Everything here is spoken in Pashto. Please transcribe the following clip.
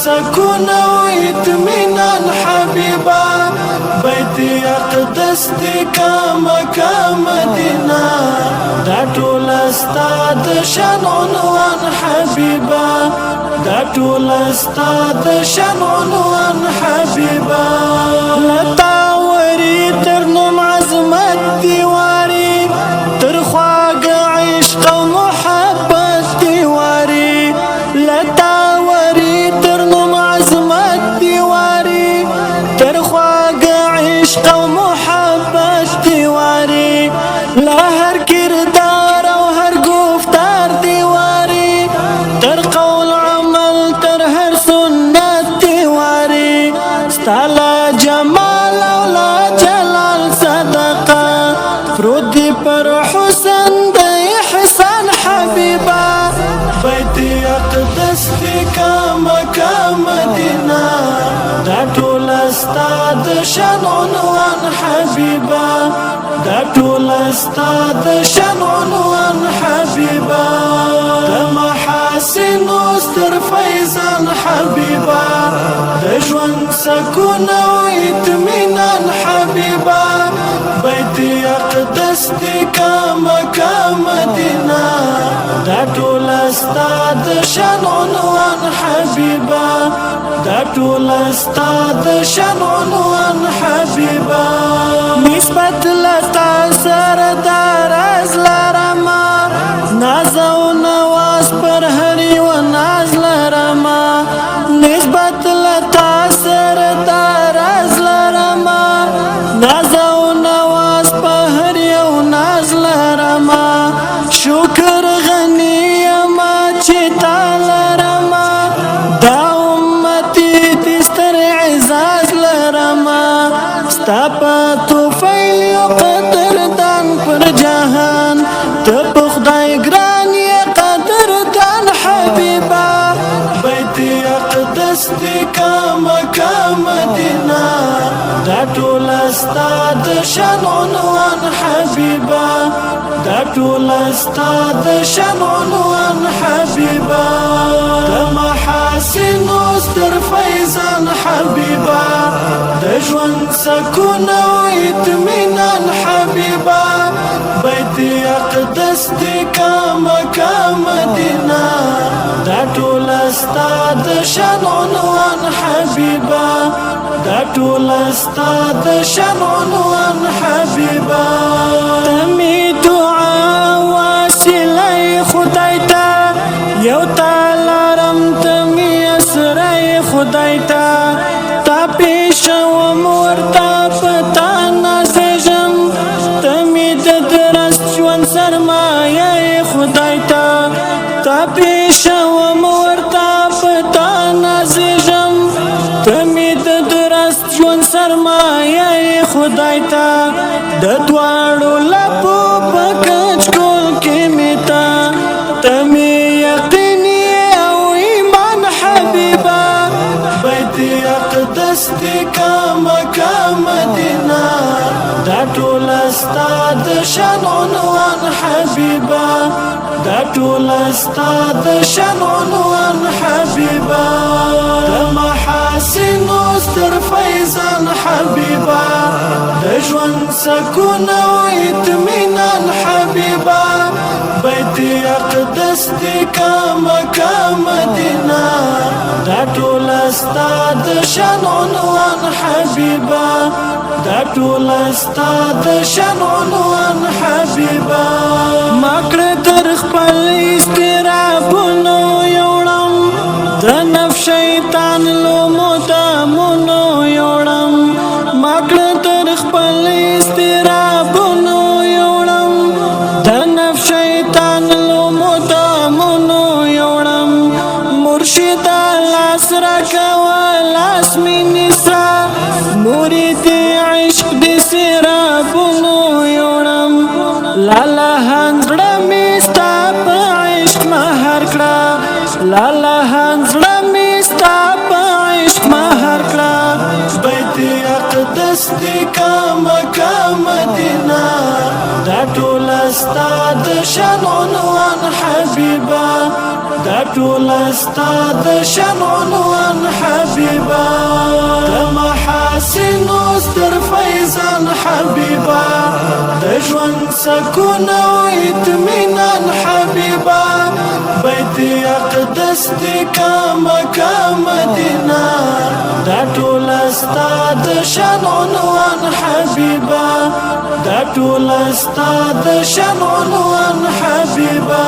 سکون و اطمینان حبیبا بیت اقدس دی کا مکہ مدینہ دا ټول استاد شان عنوان حبیبا دا ټول استاد شان عنوان حبیبا لتا وری تر نوم عظمت دیواری تر خواږ عشق او محبت دیواری لتا وری تر نوم عظمت دیواری تر خواږ عشق او محبت دیواری لا هر کردار او هر گفتار دیواری تر قول عمل تر هر سنت دیواری ستالا جمال او لا جلال صدقه فرودی پر حسن د احسان حبیبا بیت اقدس دی کا مکہ مدینہ دا ټول استاد شان عنوان حبیبا دا ټول استاد شان عنوان حبیبا د محاسن ستر فیضان حبیبا د ژوند سکون او اطمینان حبیبا بیت اقدس دی کا مکہ مدینہ دا ټول استاد شان عنوان حبیبا دا ټول استاد شان عنوان حبیبا نسبت لتا سردار از لرما ناز او نواز پر هری و ناز لرما نسبت لتا سردار از لرما ناز او نواز پر هری و ناز لرما شکر غنی ما چتا لرما دا امتی دستر عزاز لرما ستاپا توفیل یو قدر دان پر جهان تب خدای گران یا قدر دان حبیبا بیت اقدس دی کا مکہ مدینہ دا ټول استاد شان عنوان حبیبا دا ټول استاد شان عنوان حبیبا د محاسن ستر فیضان حبیبا د ژوند سکون او اطمینان حبیبا بیت اقدس دی کا مکہ مدینہ دا ټول استاد شان عنوان حبیبا دا ټول استاد شان عنوان حبیبا تمی دعا واسله خدای ته یو تعالی تمی اسره خدای ته تا پیشوم ورته پتا نازجم تمی د درست ژوند سرمایه خدای ته تا پیشوم ورته پتا نازجم تمی د درست ژوند سرمایه خدای ته د دواړو لپو په کچ کول کې میتا تمی یقیني او ایمان حبیبا بیت اقدس دی کا مکہ مدینہ دا ټول استاد شان عنوان حبیبا دا ټول استاد شان عنوان حبیبا د محاسن ستر فیضان حبیبا د ژوند سکون او اطمینان حبیبا بیت اقدس دی کا مکہ مدینہ دا ټول استاد شان عنوان حبیبا دا ټول استاد شان عنوان حبیبا مکړه تر خپل استرابونو یوړم د نفس شیطان لو مدامونو یوړم مکړه تر خپل استرابونو یوړم د نفس شیطان لو مدامونو یوړم مرشد لاس را کوالاس منسا مرید عشق دی سرابونو یوړم لالا هنزړه می ستا په عشق مهر کړه لالا هنزړه می ستا په عشق مهر کړه بیت اقدس دی کا مکہ مدینہ دا ټول استاد شان عنوان حبیبا دا ټول استاد شان عنوان حبیبا د محاسنو ستر فیضان حبیبا د ژوند سکون او اطمینان حبیبا بیت اقدس دی کا مکه مدینه دا ټول استاد شان عنوان حبیبا دا ټول استاد شان عنوان حبیبا